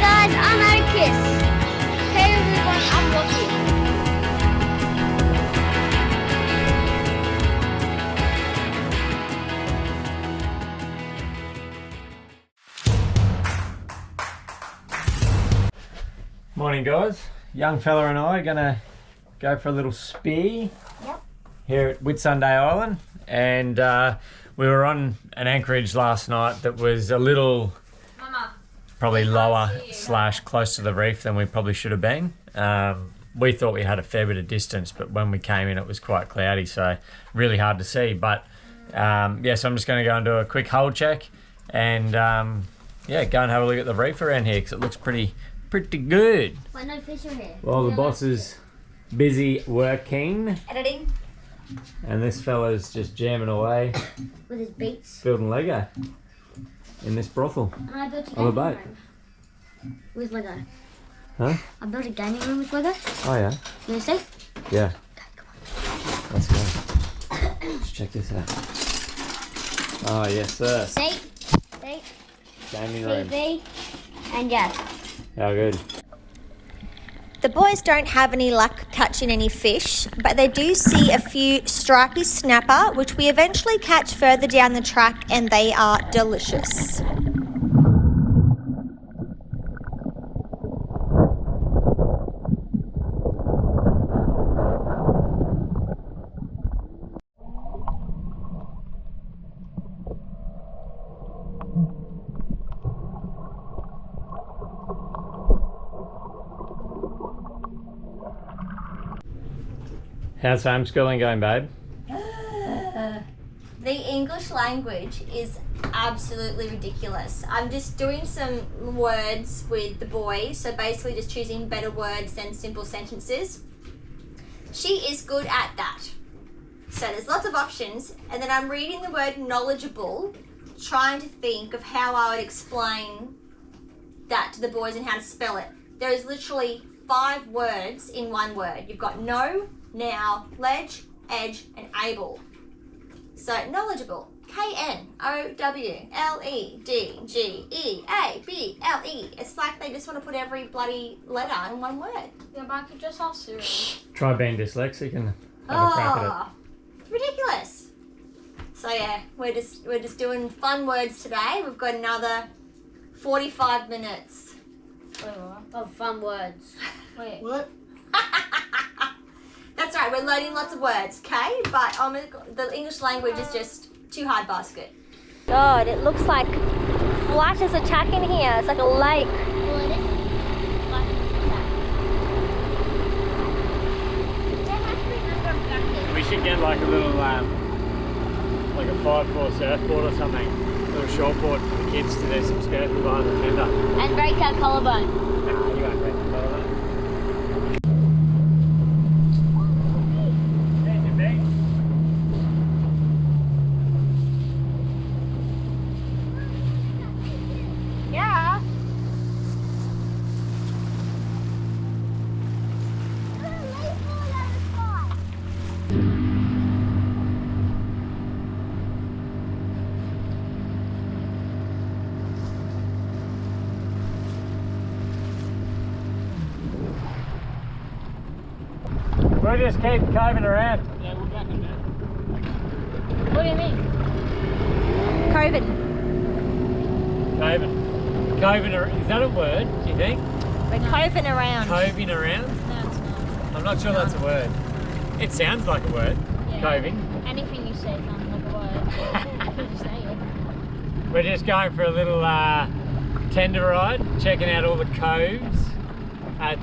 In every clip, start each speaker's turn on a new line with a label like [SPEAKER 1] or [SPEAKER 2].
[SPEAKER 1] guys, I'm Marcus. Hey everyone, I'm Lucky.
[SPEAKER 2] Morning guys, young fella and I are gonna go for a little spear here at Whitsunday Island, and we were on an anchorage last night that was a little probably lower / close to the reef than we probably should have been. We thought we had a fair bit of distance, but when we came in it was quite cloudy, so really hard to see. But yeah, so I'm just going to go and do a quick hull check and yeah, go and have a look at the reef around here because it looks pretty good.
[SPEAKER 1] Why no fish are here?
[SPEAKER 2] Well, the boss is busy working.
[SPEAKER 1] Editing.
[SPEAKER 2] And this fella's just jamming away.
[SPEAKER 1] With his beats.
[SPEAKER 2] Building Lego. In this brothel.
[SPEAKER 1] And I built a
[SPEAKER 2] On a
[SPEAKER 1] gaming
[SPEAKER 2] boat.
[SPEAKER 1] room. With Lego.
[SPEAKER 2] Huh?
[SPEAKER 1] I built a gaming room with Lego.
[SPEAKER 2] Oh yeah?
[SPEAKER 1] You want to see?
[SPEAKER 2] Yeah.
[SPEAKER 1] Okay, come on.
[SPEAKER 2] Let's go. Let's check this out. Oh yes sir.
[SPEAKER 1] Seat.
[SPEAKER 2] Gaming room.
[SPEAKER 1] TV. And yes.
[SPEAKER 2] How good.
[SPEAKER 3] The boys don't have any luck catching any fish, but they do see a few stripy snapper, which we eventually catch further down the track, and they are delicious.
[SPEAKER 2] How's homeschooling going, babe?
[SPEAKER 3] The English language is absolutely ridiculous. I'm just doing some words with the boys, so basically just choosing better words than simple sentences. She is good at that. So there's lots of options, and then I'm reading the word knowledgeable, trying to think of how I would explain that to the boys and how to spell it. There is literally 5 words in one word. You've got know, now, ledge, edge, and able. So knowledgeable, Knowledgeable. It's like they just want to put every bloody letter in one word.
[SPEAKER 1] Yeah, but I could just ask Siri.
[SPEAKER 2] Try being dyslexic and have a crack at it.
[SPEAKER 3] It's ridiculous. So yeah, we're just doing fun words today. We've got another 45 minutes.
[SPEAKER 1] Of fun words. Wait.
[SPEAKER 3] What? That's right, we're learning lots of words, okay? But the English language is just too hard basket. God, it looks like flight is attacking here. It's like a lake.
[SPEAKER 1] Well, it is. There has to be another bracket.
[SPEAKER 2] We should get like a little, like a 5-4 surfboard or something. A little shortboard for the kids to do some surfing behind the tender.
[SPEAKER 1] And break our collarbone.
[SPEAKER 2] Nah, you won't break the collarbone.
[SPEAKER 1] Yeah.
[SPEAKER 2] We'll just keep coving around.
[SPEAKER 1] Yeah, we'll back in there. What do you mean?
[SPEAKER 3] COVID.
[SPEAKER 2] Coving, is that a word, do you think?
[SPEAKER 3] We're coving around.
[SPEAKER 2] Coving around?
[SPEAKER 1] No, it's not.
[SPEAKER 2] I'm not sure that's a word. It sounds like a word,
[SPEAKER 1] Yeah.
[SPEAKER 2] coving.
[SPEAKER 1] Anything you say sounds like a word. You just say it.
[SPEAKER 2] We're just going for a little tender ride, checking out all the coves at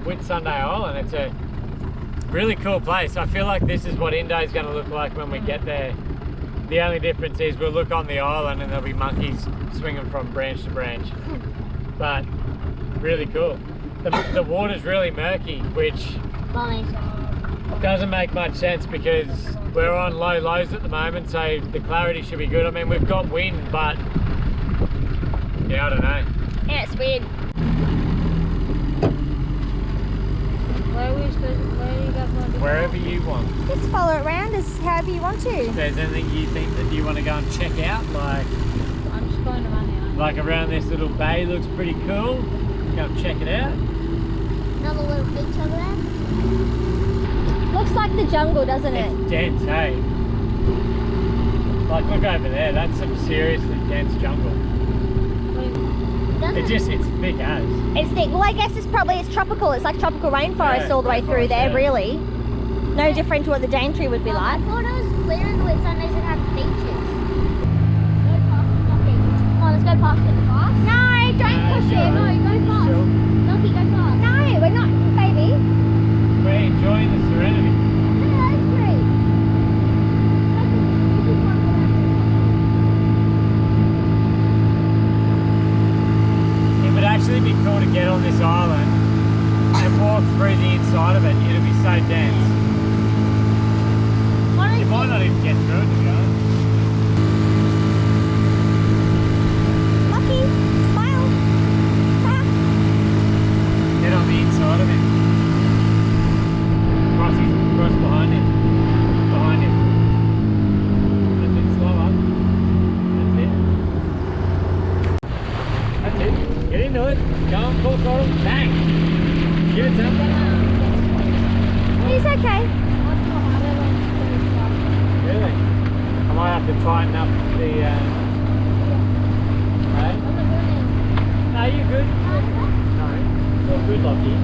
[SPEAKER 2] Whitsunday Island. It's a really cool place. I feel like this is what Indo's going to look like when we get there. The only difference is we'll look on the island and there'll be monkeys swinging from branch to branch. But really cool. The water's really murky, which doesn't make much sense because we're on low lows at the moment, so the clarity should be good. I mean, we've got wind, but yeah, I don't know.
[SPEAKER 3] Yeah, it's weird.
[SPEAKER 1] Where do you guys want to do?
[SPEAKER 2] Wherever you want.
[SPEAKER 3] Just follow it around as however you want to.
[SPEAKER 2] If there's anything you think that you want to go and check out, like
[SPEAKER 1] I'm just going around the island.
[SPEAKER 2] like around this little bay looks pretty cool. Go and check it out.
[SPEAKER 1] Another little beach over there.
[SPEAKER 3] Looks like the jungle, doesn't it?
[SPEAKER 2] It's dense, hey? Like, look over there, that's some seriously dense jungle. It's thick as.
[SPEAKER 3] It's thick. Well, I guess it's tropical. It's like tropical rainforest all the way through there, really. No different to what the Daintree would be like.
[SPEAKER 1] I thought it was clear in the Whitsundays that have beaches. Go past the Lucky. Come on, let's go past it fast.
[SPEAKER 3] No, don't push it.
[SPEAKER 1] No, go fast.
[SPEAKER 2] Sure.
[SPEAKER 1] Lucky, go fast.
[SPEAKER 3] No, we're not, baby.
[SPEAKER 2] We're enjoying the serenity.
[SPEAKER 1] Yeah, that's great.
[SPEAKER 2] It would actually be cool to get on this island and walk through the inside of it. It'll be so dense. You might not even get through it, to be honest.
[SPEAKER 3] Lucky, smile. Ah.
[SPEAKER 2] Get on the inside of it. Cross behind him. Behind him. A bit slower. That's it. That's it. Get into it. Go on, full throttle. Bang. Give it something.
[SPEAKER 3] He's okay.
[SPEAKER 2] Really? I might have to tighten up the. Right? No, you're good. No, you're good, Lockie.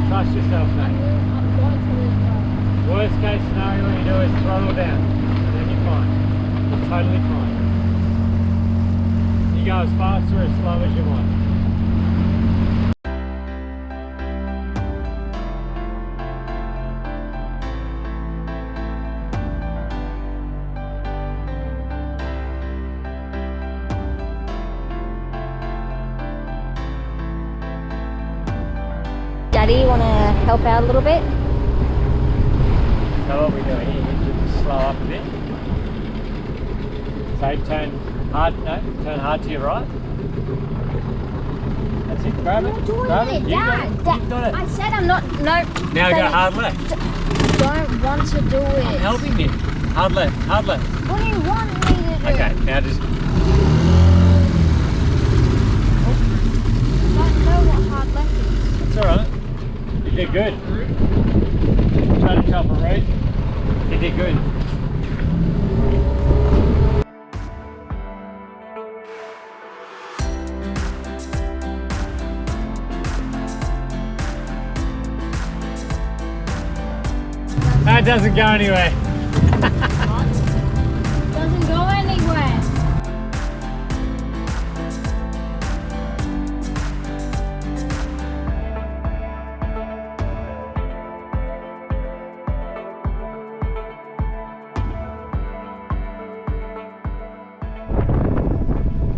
[SPEAKER 2] Trust yourself, mate. Worst case scenario, what you do is throttle down, and then you're fine. You're totally fine. You go as fast or as slow as you want.
[SPEAKER 3] Daddy, you want to help out a little bit?
[SPEAKER 2] So what we do here is just slow up a bit. So turn hard to your right. That's it, grab it. Grab it. You got it. You've got it.
[SPEAKER 3] I said I'm not, no.
[SPEAKER 2] Now go hard left.
[SPEAKER 1] Don't want to do it.
[SPEAKER 2] I'm helping you. Hard left, hard left.
[SPEAKER 1] What do you want me to do?
[SPEAKER 2] Okay, now just.
[SPEAKER 1] I don't know what hard left is.
[SPEAKER 2] It's alright. You did good. Try to chop a road. You did good. That doesn't go anywhere.
[SPEAKER 1] Doesn't go anywhere.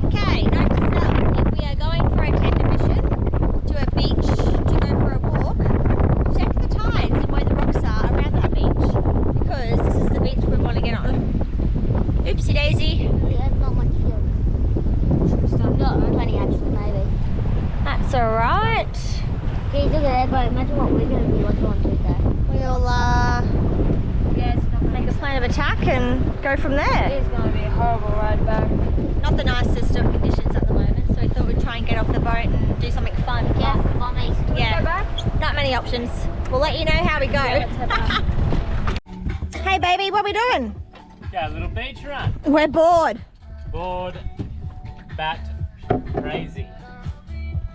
[SPEAKER 3] Okay, note to self, if we are going for a tender mission to a beach to go for a walk, check the tides and where the rocks are around that beach, because this is the beach we want to get on. Oopsie daisy.
[SPEAKER 1] There's not much fuel. Not plenty actually, maybe.
[SPEAKER 3] That's alright.
[SPEAKER 1] Okay, look at that, but imagine what we're going to be like on to there.
[SPEAKER 3] We'll
[SPEAKER 1] Yeah, it's not
[SPEAKER 3] make a plan of attack and go from there.
[SPEAKER 1] It's going to be a horrible ride back.
[SPEAKER 3] Not the nicest of conditions at the moment, so we thought we'd try and get off the boat and do something fun.
[SPEAKER 1] Yeah, mummies.
[SPEAKER 3] Yeah.
[SPEAKER 1] Go back?
[SPEAKER 3] Not many options. We'll let you know how we go.
[SPEAKER 1] Yeah, let's head back.
[SPEAKER 3] Hey baby, what are we doing?
[SPEAKER 2] Go a little beach run.
[SPEAKER 3] We're bored.
[SPEAKER 2] Bored, bat, crazy.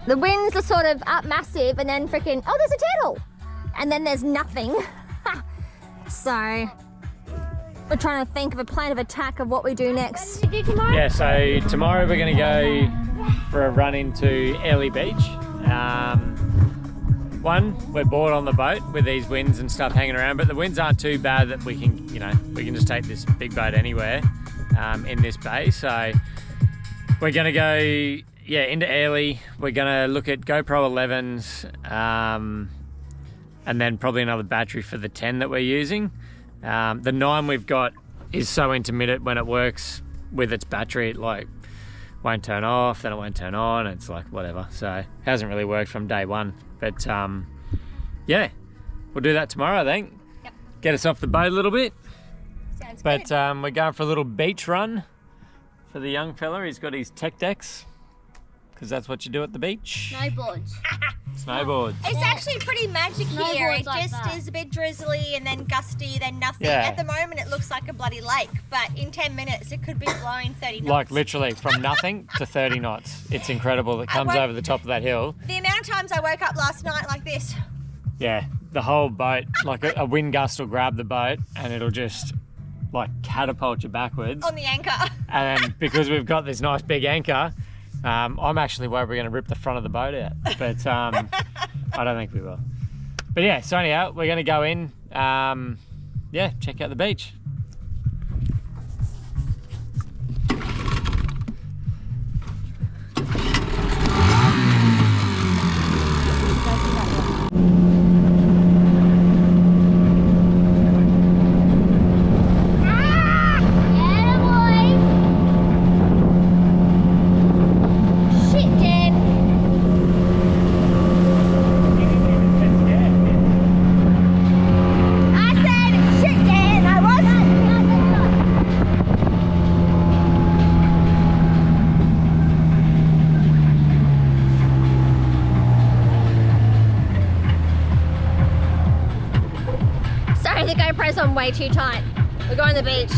[SPEAKER 3] The winds are sort of up massive and then freaking, oh, there's a turtle. And then there's nothing. So we're trying to think of a plan of attack of what we do next.
[SPEAKER 1] What did you do tomorrow?
[SPEAKER 2] Yeah, so tomorrow we're going to go for a run into Early Beach. One, we're bored on the boat with these winds and stuff hanging around, but the winds aren't too bad that we can, we can just take this big boat anywhere in this bay. So we're going to go, into Early. We're going to look at GoPro 11s and then probably another battery for the 10 that we're using. The 9 we've got is so intermittent when it works with its battery, it won't turn off, then it won't turn on. It's like whatever. So it hasn't really worked from day one. But yeah, we'll do that tomorrow, I think.
[SPEAKER 3] Yep.
[SPEAKER 2] Get us off the boat a little bit.
[SPEAKER 3] Sounds
[SPEAKER 2] But
[SPEAKER 3] good.
[SPEAKER 2] we're going for a little beach run for the young fella. He's got his tech decks. because that's what you do at the beach.
[SPEAKER 1] Snowboards.
[SPEAKER 2] Snowboards.
[SPEAKER 3] It's actually pretty magic here.
[SPEAKER 1] Snowboards
[SPEAKER 3] It
[SPEAKER 1] like
[SPEAKER 3] just
[SPEAKER 1] that.
[SPEAKER 3] is a bit drizzly and then gusty, then nothing.
[SPEAKER 2] Yeah.
[SPEAKER 3] At the moment it looks like a bloody lake, but in 10 minutes it could be blowing 30 knots.
[SPEAKER 2] Like literally from nothing to 30 knots. It's incredible. It comes
[SPEAKER 3] won't-
[SPEAKER 2] over the top of that hill.
[SPEAKER 3] The amount of times I woke up last night like this.
[SPEAKER 2] Yeah, the whole boat, like a wind gust will grab the boat and it'll just like catapult you backwards.
[SPEAKER 3] On the anchor.
[SPEAKER 2] And then because we've got this nice big anchor, I'm actually worried we're going to rip the front of the boat out. But I don't think we will. But yeah, so anyhow, we're going to go in, yeah, check out the beach.
[SPEAKER 1] Yeah, boys.
[SPEAKER 3] Shit, Dan. I said shit, Dan. I wasn't. Sorry, the GoPro's on way too tight. We're going to the beach.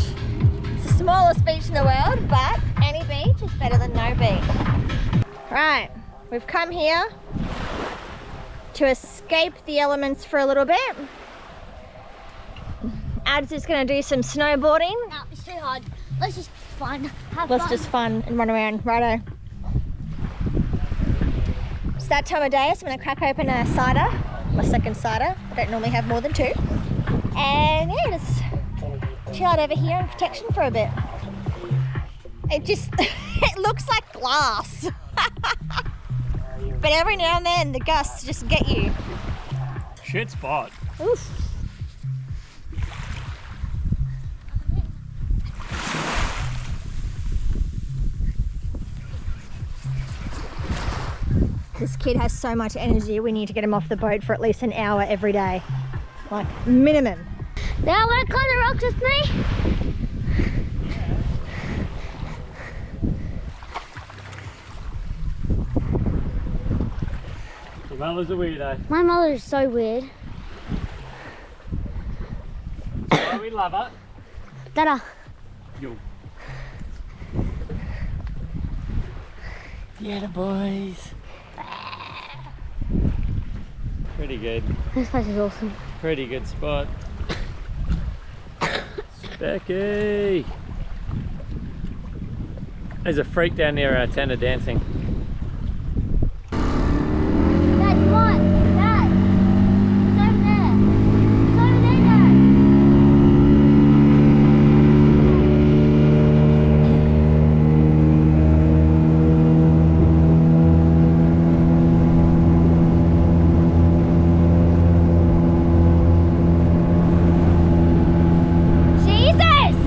[SPEAKER 3] It's the smallest beach in the world, but any beach is better than no beach. Right, we've come here to escape the elements for a little bit. Ads is going to do some snowboarding.
[SPEAKER 1] No, it's too hard. Let's just fun. Have
[SPEAKER 3] Let's
[SPEAKER 1] fun.
[SPEAKER 3] just fun and run around, righto. It's that time of day, so I'm going to crack open a cider, my second cider. I don't normally have more than two. And yeah, just chill out over here in protection for a bit. It just, it looks like glass. But every now and then the gusts just get you.
[SPEAKER 2] Shit spot.
[SPEAKER 3] Oof. This kid has so much energy, we need to get him off the boat for at least an hour every day. Like, minimum.
[SPEAKER 1] Now want to climb the rocks with me?
[SPEAKER 2] Your mother's a weirdo.
[SPEAKER 1] My mother is so weird.
[SPEAKER 2] Oh, we love her.
[SPEAKER 1] Dada.
[SPEAKER 2] Yo. Yeah, the boys. Pretty good.
[SPEAKER 1] This place is awesome.
[SPEAKER 2] Pretty good spot. Specky. There's a freak down near our tender dancing.
[SPEAKER 1] Dad, come on. Dad. It's over there. It's over there, Dad. Jesus!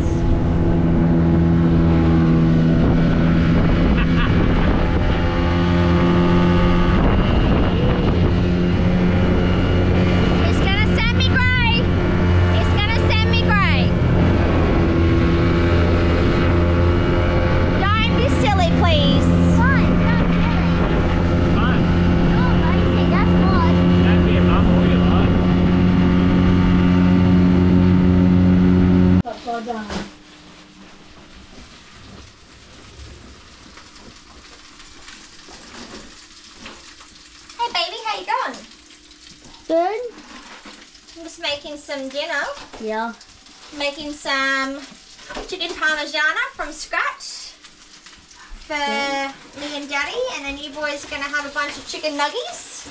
[SPEAKER 1] It's gonna send me grey. It's gonna send me grey.
[SPEAKER 3] Don't be silly, please.
[SPEAKER 1] Fine, don't kill
[SPEAKER 2] Fun.
[SPEAKER 1] No, lazy. That's fun.
[SPEAKER 2] Don't be a mum all your life.
[SPEAKER 3] Hey baby, how you going?
[SPEAKER 1] Good?
[SPEAKER 3] I'm just making some dinner.
[SPEAKER 1] Yeah.
[SPEAKER 3] Making some chicken parmigiana from scratch for me and Daddy, and then you boys are going to have a bunch of chicken nuggies.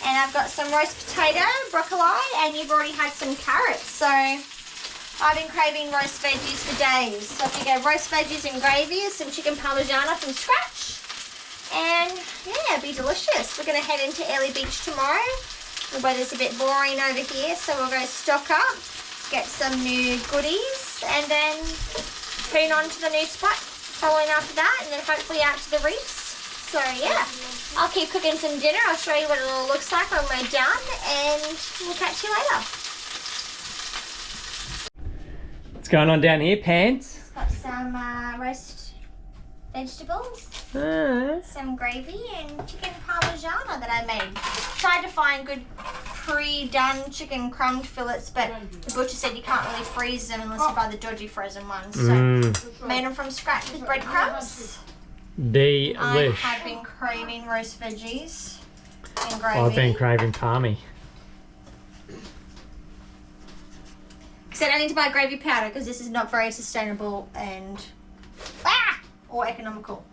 [SPEAKER 3] And I've got some roast potato, broccoli, and you've already had some carrots. So I've been craving roast veggies for days. So if you go roast veggies and gravy, some chicken parmigiana from scratch. And yeah, it'll be delicious. We're going to head into Early Beach tomorrow. The weather's a bit boring over here, so we'll go stock up, get some new goodies, and then tune on to the new spot following after that, and then hopefully out to the reefs. So yeah, I'll keep cooking some dinner. I'll show you what it all looks like when we're done, and we'll catch you later.
[SPEAKER 2] What's going on down here, Pants?
[SPEAKER 3] Got some roast vegetables,
[SPEAKER 2] Ah.
[SPEAKER 3] some gravy, and chicken parmigiana that I made. Tried to find good pre-done chicken crumb fillets, but the butcher said you can't really freeze them unless you buy the dodgy frozen ones. So made them from scratch with breadcrumbs. I
[SPEAKER 2] Delish.
[SPEAKER 3] have been craving roast veggies and gravy.
[SPEAKER 2] I've been craving palmy.
[SPEAKER 3] Except I need to buy gravy powder because this is not very sustainable and or economical.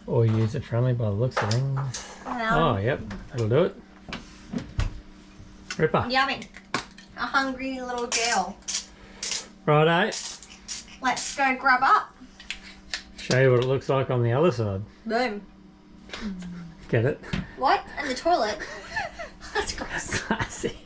[SPEAKER 2] Or use it friendly by the looks of things. Oh, yep. That'll do it. Ripper.
[SPEAKER 3] Yummy. A hungry little girl.
[SPEAKER 2] Righto.
[SPEAKER 3] Let's go grub up.
[SPEAKER 2] Show you what it looks like on the other side.
[SPEAKER 3] Boom.
[SPEAKER 2] Get it?
[SPEAKER 3] What? In the toilet? That's gross.
[SPEAKER 2] Classy.